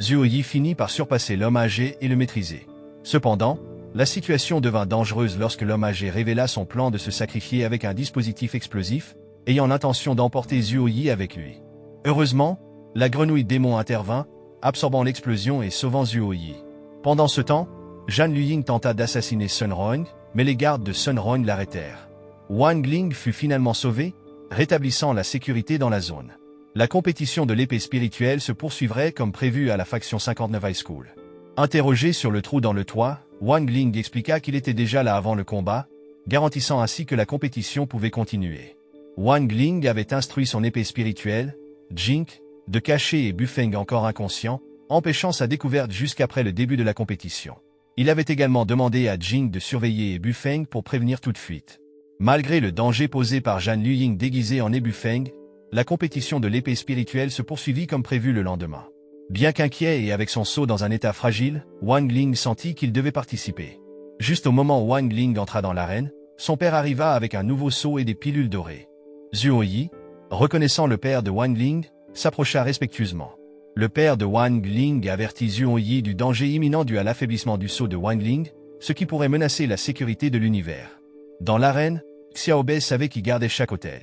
Zhuo Yi finit par surpasser l'homme âgé et le maîtriser. Cependant, la situation devint dangereuse lorsque l'homme âgé révéla son plan de se sacrifier avec un dispositif explosif, ayant l'intention d'emporter Zhuo Yi avec lui. Heureusement, la grenouille démon intervint, absorbant l'explosion et sauvant Zhuo Yi. Pendant ce temps, Zhan Luying tenta d'assassiner Sun Rong, mais les gardes de Sun Rong l'arrêtèrent. Wang Ling fut finalement sauvé, rétablissant la sécurité dans la zone. La compétition de l'épée spirituelle se poursuivrait comme prévu à la faction 59 High School. Interrogé sur le trou dans le toit, Wang Ling expliqua qu'il était déjà là avant le combat, garantissant ainsi que la compétition pouvait continuer. Wang Ling avait instruit son épée spirituelle, Jink, de cacher et Bufeng encore inconscient, empêchant sa découverte jusqu'après le début de la compétition. Il avait également demandé à Jink de surveiller Bufeng pour prévenir toute fuite. Malgré le danger posé par Zhan Luying déguisé en Bufeng, la compétition de l'épée spirituelle se poursuivit comme prévu le lendemain. Bien qu'inquiet et avec son sceau dans un état fragile, Wang Ling sentit qu'il devait participer. Juste au moment où Wang Ling entra dans l'arène, son père arriva avec un nouveau sceau et des pilules dorées. Zhuo Yi, reconnaissant le père de Wang Ling, s'approcha respectueusement. Le père de Wang Ling avertit Zhuo Yi du danger imminent dû à l'affaiblissement du sceau de Wang Ling, ce qui pourrait menacer la sécurité de l'univers. Dans l'arène, Xiao Bei savait qui gardait chaque hôtel.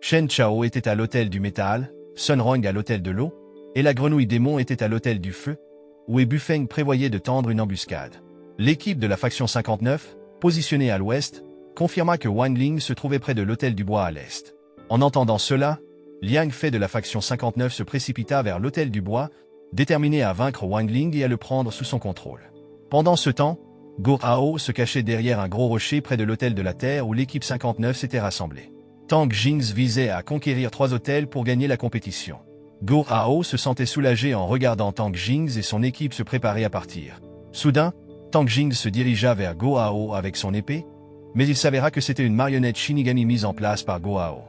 Shen Chao était à l'hôtel du métal, Sun Rong à l'hôtel de l'eau, et la grenouille démon était à l'hôtel du feu, où Bufeng prévoyait de tendre une embuscade. L'équipe de la faction 59, positionnée à l'ouest, confirma que Wang Ling se trouvait près de l'hôtel du bois à l'est. En entendant cela, Liang Fei de la faction 59 se précipita vers l'hôtel du bois, déterminé à vaincre Wang Ling et à le prendre sous son contrôle. Pendant ce temps, Go Hao se cachait derrière un gros rocher près de l'hôtel de la Terre où l'équipe 59 s'était rassemblée. Tang Jings visait à conquérir 3 hôtels pour gagner la compétition. Go Hao se sentait soulagé en regardant Tang Jings et son équipe se préparer à partir. Soudain, Tang Jings se dirigea vers Go Hao avec son épée, mais il s'avéra que c'était une marionnette Shinigami mise en place par Go Hao.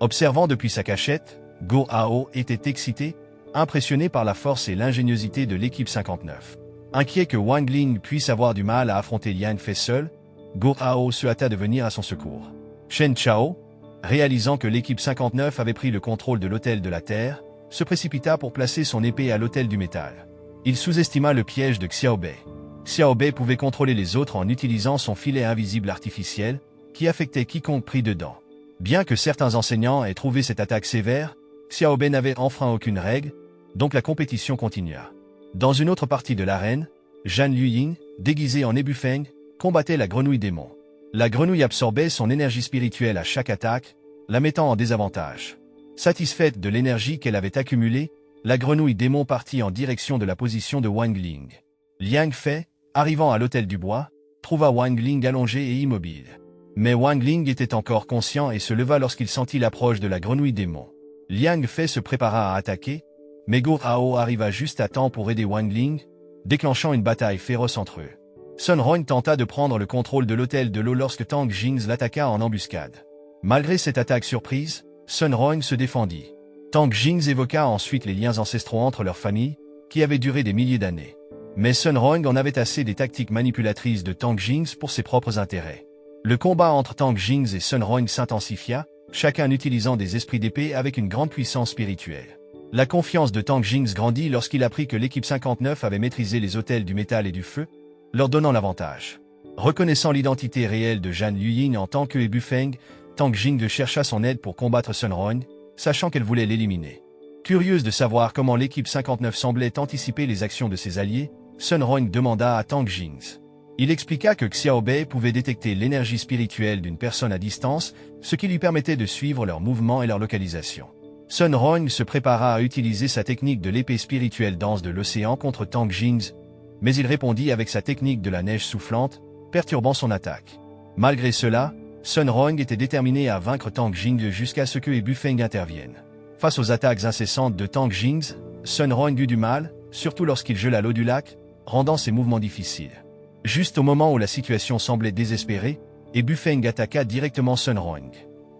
Observant depuis sa cachette, Go Hao était excité, impressionné par la force et l'ingéniosité de l'équipe 59. Inquiet que Wang Ling puisse avoir du mal à affronter Liang Fei seul, Go Hao se hâta de venir à son secours. Shen Chao, réalisant que l'équipe 59 avait pris le contrôle de l'hôtel de la Terre, se précipita pour placer son épée à l'hôtel du métal. Il sous-estima le piège de Xiao Bei. Xiao Bei pouvait contrôler les autres en utilisant son filet invisible artificiel, qui affectait quiconque pris dedans. Bien que certains enseignants aient trouvé cette attaque sévère, Xiao Bei n'avait enfreint aucune règle, donc la compétition continua. Dans une autre partie de l'arène, Zhan Luying, déguisé en Bufeng, combattait la grenouille démon. La grenouille absorbait son énergie spirituelle à chaque attaque, la mettant en désavantage. Satisfaite de l'énergie qu'elle avait accumulée, la grenouille démon partit en direction de la position de Wang Ling. Liang Fei, arrivant à l'hôtel du bois, trouva Wang Ling allongé et immobile. Mais Wang Ling était encore conscient et se leva lorsqu'il sentit l'approche de la grenouille démon. Liang Fei se prépara à attaquer, mais Go Hao arriva juste à temps pour aider Wang Ling, déclenchant une bataille féroce entre eux. Sun Rong tenta de prendre le contrôle de l'hôtel de l'eau lorsque Tang Jings l'attaqua en embuscade. Malgré cette attaque surprise, Sun Rong se défendit. Tang Jings évoqua ensuite les liens ancestraux entre leurs familles, qui avaient duré des milliers d'années. Mais Sun Rong en avait assez des tactiques manipulatrices de Tang Jings pour ses propres intérêts. Le combat entre Tang Jings et Sun Rong s'intensifia, chacun utilisant des esprits d'épée avec une grande puissance spirituelle. La confiance de Tang Jings grandit lorsqu'il apprit que l'équipe 59 avait maîtrisé les hôtels du métal et du feu, leur donnant l'avantage. Reconnaissant l'identité réelle de Zhan Luying en tant que Bufeng, Tang Jings chercha son aide pour combattre Sun Rong, sachant qu'elle voulait l'éliminer. Curieuse de savoir comment l'équipe 59 semblait anticiper les actions de ses alliés, Sun Rong demanda à Tang Jings. Il expliqua que Xiao Bei pouvait détecter l'énergie spirituelle d'une personne à distance, ce qui lui permettait de suivre leurs mouvements et leur localisation. Sun Rong se prépara à utiliser sa technique de l'épée spirituelle danse de l'océan contre Tang Jings, mais il répondit avec sa technique de la neige soufflante, perturbant son attaque. Malgré cela, Sun Rong était déterminé à vaincre Tang Jings jusqu'à ce que Bufeng intervienne. Face aux attaques incessantes de Tang Jings, Sun Huang eut du mal, surtout lorsqu'il gela l'eau du lac, rendant ses mouvements difficiles. Juste au moment où la situation semblait désespérée, et Bufeng attaqua directement Sun Huang.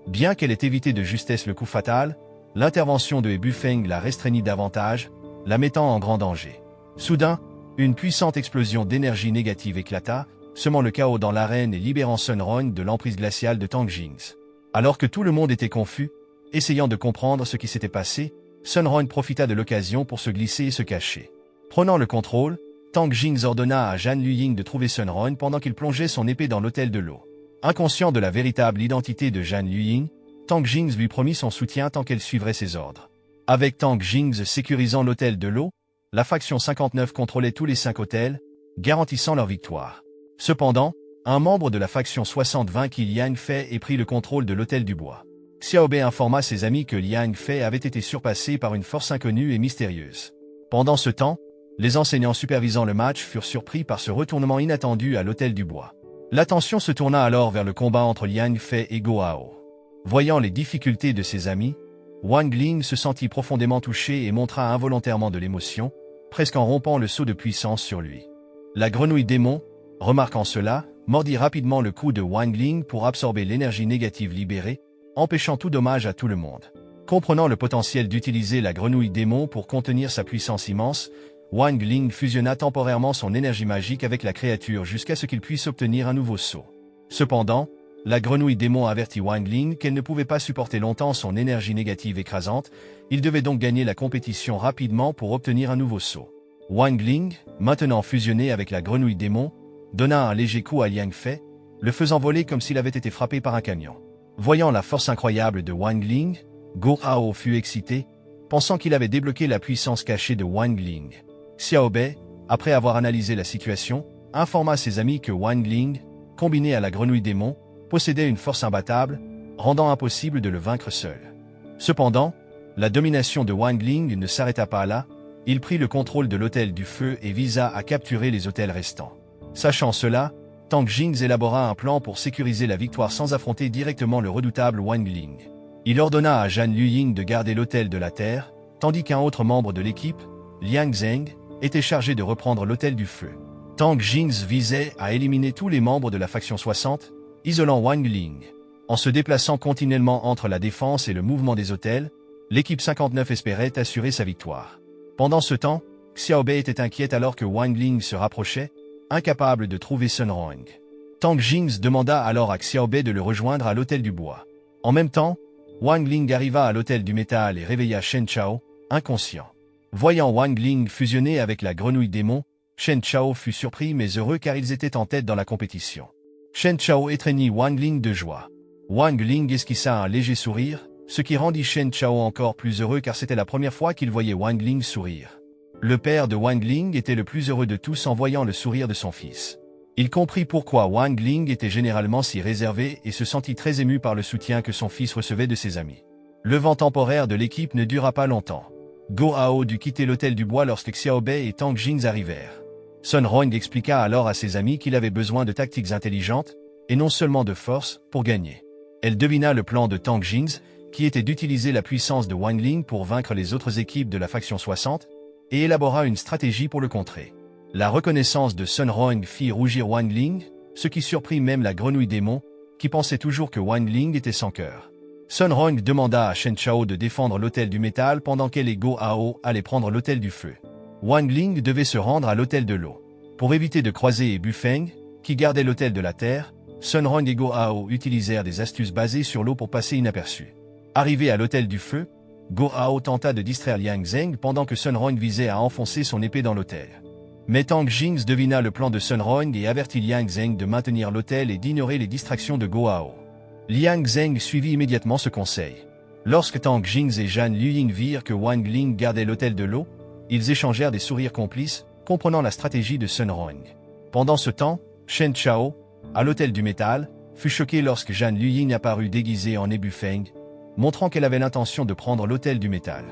Bien qu'elle ait évité de justesse le coup fatal, l'intervention de Bufeng la restreignit davantage, la mettant en grand danger. Soudain, une puissante explosion d'énergie négative éclata, semant le chaos dans l'arène et libérant Sun Huang de l'emprise glaciale de Tang Jings. Alors que tout le monde était confus, essayant de comprendre ce qui s'était passé, Sun Huang profita de l'occasion pour se glisser et se cacher. Prenant le contrôle, Tang Jings ordonna à Zhan Luying de trouver Sun Huang pendant qu'il plongeait son épée dans l'autel de l'eau. Inconscient de la véritable identité de Zhan Luying, Tang Jings lui promit son soutien tant qu'elle suivrait ses ordres. Avec Tang Jings sécurisant l'autel de l'eau, la faction 59 contrôlait tous les 5 hôtels, garantissant leur victoire. Cependant, un membre de la faction 60 vainquit Liang Fei et prit le contrôle de l'autel du bois. Xiao Bei informa ses amis que Liang Fei avait été surpassé par une force inconnue et mystérieuse. Pendant ce temps, les enseignants supervisant le match furent surpris par ce retournement inattendu à l'autel du bois. L'attention se tourna alors vers le combat entre Liang Fei et Go Hao. Voyant les difficultés de ses amis, Wang Ling se sentit profondément touché et montra involontairement de l'émotion, presque en rompant le sceau de puissance sur lui. La grenouille démon, remarquant cela, mordit rapidement le cou de Wang Ling pour absorber l'énergie négative libérée, empêchant tout dommage à tout le monde. Comprenant le potentiel d'utiliser la grenouille démon pour contenir sa puissance immense, Wang Ling fusionna temporairement son énergie magique avec la créature jusqu'à ce qu'il puisse obtenir un nouveau saut. Cependant, la grenouille démon avertit Wang Ling qu'elle ne pouvait pas supporter longtemps son énergie négative écrasante, il devait donc gagner la compétition rapidement pour obtenir un nouveau saut. Wang Ling, maintenant fusionné avec la grenouille démon, donna un léger coup à Liang Fei, le faisant voler comme s'il avait été frappé par un camion. Voyant la force incroyable de Wang Ling, Go Hao fut excité, pensant qu'il avait débloqué la puissance cachée de Wang Ling. Xiao Bei, après avoir analysé la situation, informa ses amis que Wang Ling, combiné à la grenouille démon, possédait une force imbattable, rendant impossible de le vaincre seul. Cependant, la domination de Wang Ling ne s'arrêta pas là, il prit le contrôle de l'autel du feu et visa à capturer les hôtels restants. Sachant cela, Tang Jings élabora un plan pour sécuriser la victoire sans affronter directement le redoutable Wang Ling. Il ordonna à Zhan Luying de garder l'autel de la terre, tandis qu'un autre membre de l'équipe, Liang Zheng, était chargé de reprendre l'autel du feu. Tang Jings visait à éliminer tous les membres de la faction 60, isolant Wang Ling. En se déplaçant continuellement entre la défense et le mouvement des hôtels, l'équipe 59 espérait assurer sa victoire. Pendant ce temps, Xiao Bei était inquiète alors que Wang Ling se rapprochait, incapable de trouver Sun Huang. Tang Jings demanda alors à Xiao Bei de le rejoindre à l'hôtel du bois. En même temps, Wang Ling arriva à l'hôtel du métal et réveilla Shen Chao, inconscient. Voyant Wang Ling fusionner avec la grenouille démon, Shen Chao fut surpris mais heureux car ils étaient en tête dans la compétition. Shen Chao étreignit Wang Ling de joie. Wang Ling esquissa un léger sourire, ce qui rendit Shen Chao encore plus heureux car c'était la première fois qu'il voyait Wang Ling sourire. Le père de Wang Ling était le plus heureux de tous en voyant le sourire de son fils. Il comprit pourquoi Wang Ling était généralement si réservé et se sentit très ému par le soutien que son fils recevait de ses amis. Le vent temporaire de l'équipe ne dura pas longtemps. Go Hao dut quitter l'hôtel du bois lorsque Xiao Bei et Tang Jings arrivèrent. Sun Huang expliqua alors à ses amis qu'il avait besoin de tactiques intelligentes, et non seulement de force, pour gagner. Elle devina le plan de Tang Jings, qui était d'utiliser la puissance de Wang Ling pour vaincre les autres équipes de la faction 60, et élabora une stratégie pour le contrer. La reconnaissance de Sun Huang fit rougir Wang Ling, ce qui surprit même la grenouille démon, qui pensait toujours que Wang Ling était sans cœur. Sun Huang demanda à Shen Chao de défendre l'autel du métal pendant qu'elle et Go Hao allaient prendre l'autel du feu. Wang Ling devait se rendre à l'autel de l'eau. Pour éviter de croiser Bufeng, qui gardait l'autel de la terre, Sun Huang et Go Hao utilisèrent des astuces basées sur l'eau pour passer inaperçus. Arrivé à l'autel du feu, Go Hao tenta de distraire Liang Zheng pendant que Sun Huang visait à enfoncer son épée dans l'autel. Mais Tang Jings devina le plan de Sun Huang et avertit Liang Zheng de maintenir l'autel et d'ignorer les distractions de Go Hao. Liang Zheng suivit immédiatement ce conseil. Lorsque Tang Jings et Zhan Luying virent que Wang Ling gardait l'autel de l'eau, ils échangèrent des sourires complices, comprenant la stratégie de Sun Huang. Pendant ce temps, Shen Chao, à l'autel du métal, fut choqué lorsque Zhan Luying apparut déguisée en Bufeng, montrant qu'elle avait l'intention de prendre l'autel du métal.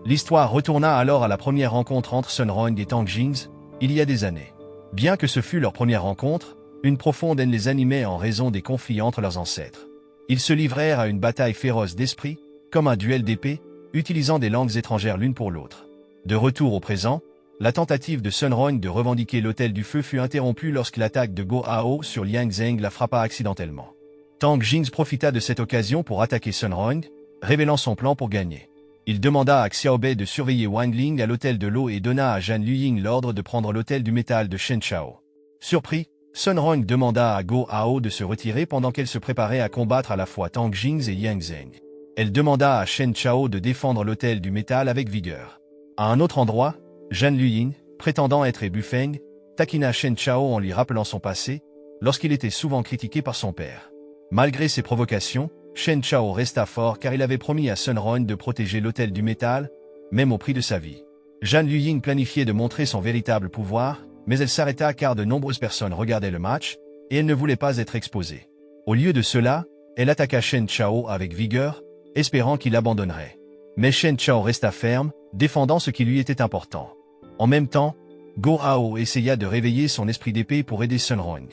L'histoire retourna alors à la première rencontre entre Sun Huang et Tang Jings, il y a des années. Bien que ce fût leur première rencontre, une profonde haine les animait en raison des conflits entre leurs ancêtres. Ils se livrèrent à une bataille féroce d'esprit, comme un duel d'épée, utilisant des langues étrangères l'une pour l'autre. De retour au présent, la tentative de Sun Ron de revendiquer l'Hôtel du Feu fut interrompue lorsque l'attaque de Go Hao sur Liang Zheng la frappa accidentellement. Tang Jing profita de cette occasion pour attaquer Sun Ron, révélant son plan pour gagner. Il demanda à Xiao Bei de surveiller Wang Ling à l'Hôtel de l'eau et donna à Zhan Luying l'ordre de prendre l'Hôtel du métal de Shen Chao. Surpris, Sun Ron demanda à Go Hao de se retirer pendant qu'elle se préparait à combattre à la fois Tang Jing et Liang Zheng. Elle demanda à Shen Chao de défendre l'Hôtel du métal avec vigueur. À un autre endroit, Zhan Luying, prétendant être Bufeng, taquina Shen Chao en lui rappelant son passé, lorsqu'il était souvent critiqué par son père. Malgré ses provocations, Shen Chao resta fort car il avait promis à Sun Ron de protéger l'Hôtel du métal, même au prix de sa vie. Zhan Luying planifiait de montrer son véritable pouvoir, mais elle s'arrêta car de nombreuses personnes regardaient le match, et elle ne voulait pas être exposée. Au lieu de cela, elle attaqua Shen Chao avec vigueur, espérant qu'il abandonnerait. Mais Shen Chao resta ferme, défendant ce qui lui était important. En même temps, Go Hao essaya de réveiller son esprit d'épée pour aider Sun Ron.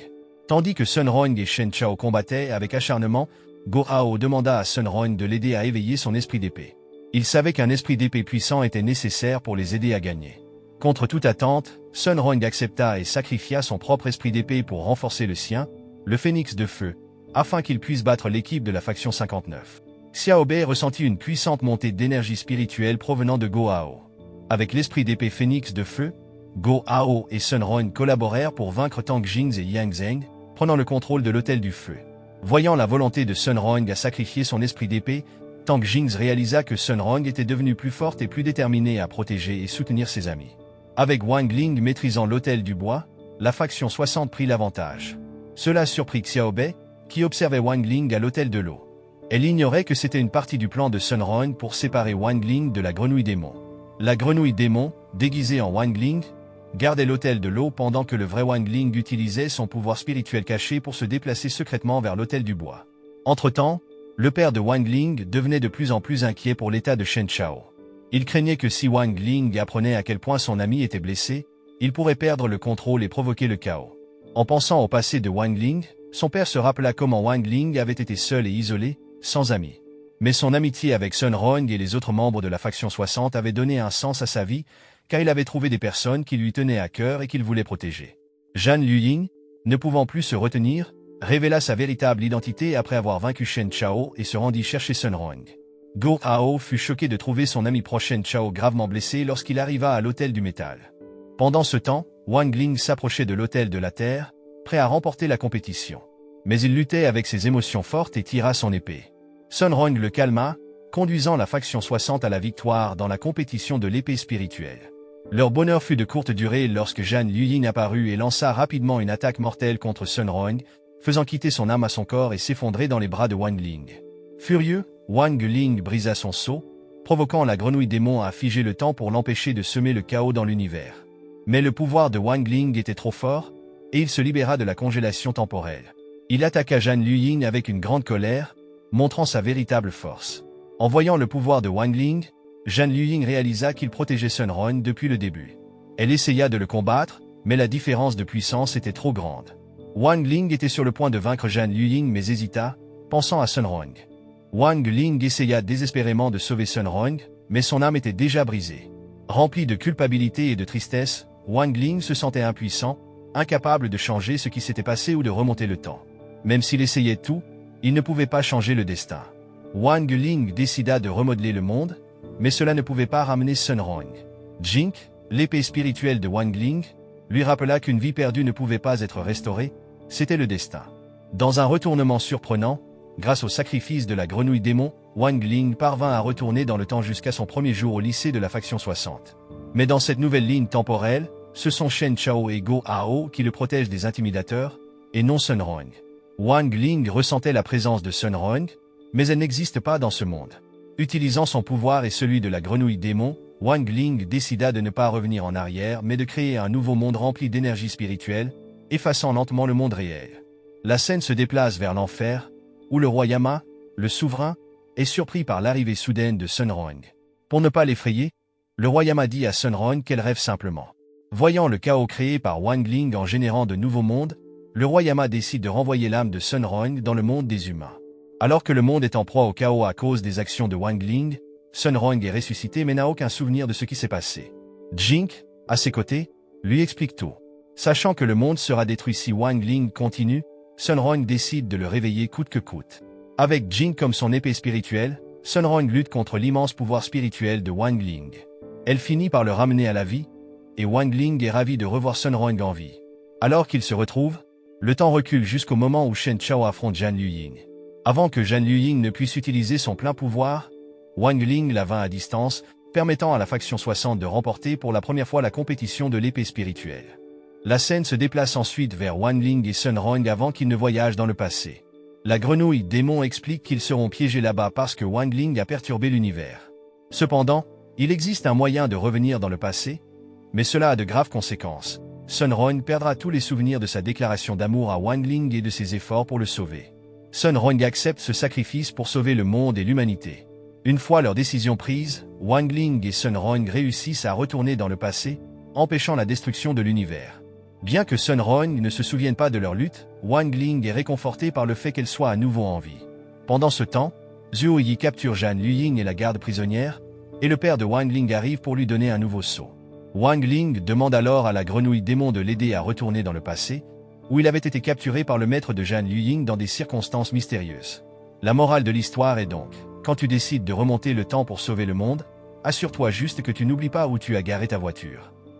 Tandis que Sun Ron et Shen Chao combattaient avec acharnement, Go Hao demanda à Sun Ron de l'aider à éveiller son esprit d'épée. Il savait qu'un esprit d'épée puissant était nécessaire pour les aider à gagner. Contre toute attente, Sun Ron accepta et sacrifia son propre esprit d'épée pour renforcer le sien, le phénix de feu, afin qu'il puisse battre l'équipe de la faction 59. Xiao Bei ressentit une puissante montée d'énergie spirituelle provenant de Go Hao. Avec l'esprit d'épée phénix de feu, Go Hao et Sun Ron collaborèrent pour vaincre Tang Jing et Yang Zheng, prenant le contrôle de l'Hôtel du Feu. Voyant la volonté de Sun Ron à sacrifier son esprit d'épée, Tang Jing réalisa que Sun Ron était devenue plus forte et plus déterminée à protéger et soutenir ses amis. Avec Wang Ling maîtrisant l'Hôtel du Bois, la faction 60 prit l'avantage. Cela surprit Xiao Bei, qui observait Wang Ling à l'Hôtel de l'eau. Elle ignorait que c'était une partie du plan de Sun Ron pour séparer Wang Ling de la grenouille démon. La grenouille démon, déguisée en Wang Ling, gardait l'Hôtel de l'eau pendant que le vrai Wang Ling utilisait son pouvoir spirituel caché pour se déplacer secrètement vers l'Hôtel du Bois. Entre-temps, le père de Wang Ling devenait de plus en plus inquiet pour l'état de Shen Chao. Il craignait que si Wang Ling apprenait à quel point son ami était blessé, il pourrait perdre le contrôle et provoquer le chaos. En pensant au passé de Wang Ling, son père se rappela comment Wang Ling avait été seul et isolé, sans amis. Mais son amitié avec Sun Ron et les autres membres de la faction 60 avait donné un sens à sa vie, car il avait trouvé des personnes qui lui tenaient à cœur et qu'il voulait protéger. Zhan Luying, ne pouvant plus se retenir, révéla sa véritable identité après avoir vaincu Shen Chao et se rendit chercher Sun Ron. Go Hao fut choqué de trouver son ami proche Shen Chao gravement blessé lorsqu'il arriva à l'Hôtel du Métal. Pendant ce temps, Wang Ling s'approchait de l'Hôtel de la Terre, prêt à remporter la compétition. Mais il luttait avec ses émotions fortes et tira son épée. Sun Ron le calma, conduisant la faction 60 à la victoire dans la compétition de l'épée spirituelle. Leur bonheur fut de courte durée lorsque Zhan Luying apparut et lança rapidement une attaque mortelle contre Sun Ron, faisant quitter son âme à son corps et s'effondrer dans les bras de Wang Ling. Furieux, Wang Ling brisa son sceau, provoquant la grenouille démon à figer le temps pour l'empêcher de semer le chaos dans l'univers. Mais le pouvoir de Wang Ling était trop fort, et il se libéra de la congélation temporelle. Il attaqua Zhan Luying avec une grande colère, montrant sa véritable force. En voyant le pouvoir de Wang Ling, Zhan Luying réalisa qu'il protégeait Sun Ron depuis le début. Elle essaya de le combattre, mais la différence de puissance était trop grande. Wang Ling était sur le point de vaincre Zhan Luying mais hésita, pensant à Sun Ron. Wang Ling essaya désespérément de sauver Sun Ron, mais son âme était déjà brisée. Rempli de culpabilité et de tristesse, Wang Ling se sentait impuissant, incapable de changer ce qui s'était passé ou de remonter le temps. Même s'il essayait tout, il ne pouvait pas changer le destin. Wang Ling décida de remodeler le monde, mais cela ne pouvait pas ramener Sun Ron. Jink, l'épée spirituelle de Wang Ling, lui rappela qu'une vie perdue ne pouvait pas être restaurée, c'était le destin. Dans un retournement surprenant, grâce au sacrifice de la grenouille démon, Wang Ling parvint à retourner dans le temps jusqu'à son premier jour au lycée de la faction 60. Mais dans cette nouvelle ligne temporelle, ce sont Shen Chao et Go Hao qui le protègent des intimidateurs, et non Sun Ron. Wang Ling ressentait la présence de Sun Ron, mais elle n'existe pas dans ce monde. Utilisant son pouvoir et celui de la grenouille démon, Wang Ling décida de ne pas revenir en arrière mais de créer un nouveau monde rempli d'énergie spirituelle, effaçant lentement le monde réel. La scène se déplace vers l'enfer, où le roi Yama, le souverain, est surpris par l'arrivée soudaine de Sun Ron. Pour ne pas l'effrayer, le roi Yama dit à Sun Ron qu'elle rêve simplement. Voyant le chaos créé par Wang Ling en générant de nouveaux mondes, le roi Yama décide de renvoyer l'âme de Sun Ron dans le monde des humains. Alors que le monde est en proie au chaos à cause des actions de Wang Ling, Sun Rong est ressuscité mais n'a aucun souvenir de ce qui s'est passé. Jink, à ses côtés, lui explique tout. Sachant que le monde sera détruit si Wang Ling continue, Sun Rong décide de le réveiller coûte que coûte. Avec Jink comme son épée spirituelle, Sun Rong lutte contre l'immense pouvoir spirituel de Wang Ling. Elle finit par le ramener à la vie, et Wang Ling est ravi de revoir Sun Rong en vie. Alors qu'ils se retrouvent, le temps recule jusqu'au moment où Shen Chao affronte Zhan Luying. Avant que Zhan Luying ne puisse utiliser son plein pouvoir, Wang Ling la vainc à distance, permettant à la faction 60 de remporter pour la première fois la compétition de l'épée spirituelle. La scène se déplace ensuite vers Wang Ling et Sun Rong avant qu'ils ne voyagent dans le passé. La grenouille démon explique qu'ils seront piégés là-bas parce que Wang Ling a perturbé l'univers. Cependant, il existe un moyen de revenir dans le passé, mais cela a de graves conséquences. Sun Rong perdra tous les souvenirs de sa déclaration d'amour à Wang Ling et de ses efforts pour le sauver. Sun Rong accepte ce sacrifice pour sauver le monde et l'humanité. Une fois leur décision prise, Wang Ling et Sun Rong réussissent à retourner dans le passé, empêchant la destruction de l'univers. Bien que Sun Rong ne se souvienne pas de leur lutte, Wang Ling est réconforté par le fait qu'elle soit à nouveau en vie. Pendant ce temps, Zhuo Yi capture Zhan Luying et la garde prisonnière, et le père de Wang Ling arrive pour lui donner un nouveau sceau. Wang Ling demande alors à la grenouille démon de l'aider à retourner dans le passé, où il avait été capturé par le maître de Zhan Luying dans des circonstances mystérieuses. La morale de l'histoire est donc, quand tu décides de remonter le temps pour sauver le monde, assure-toi juste que tu n'oublies pas où tu as garé ta voiture.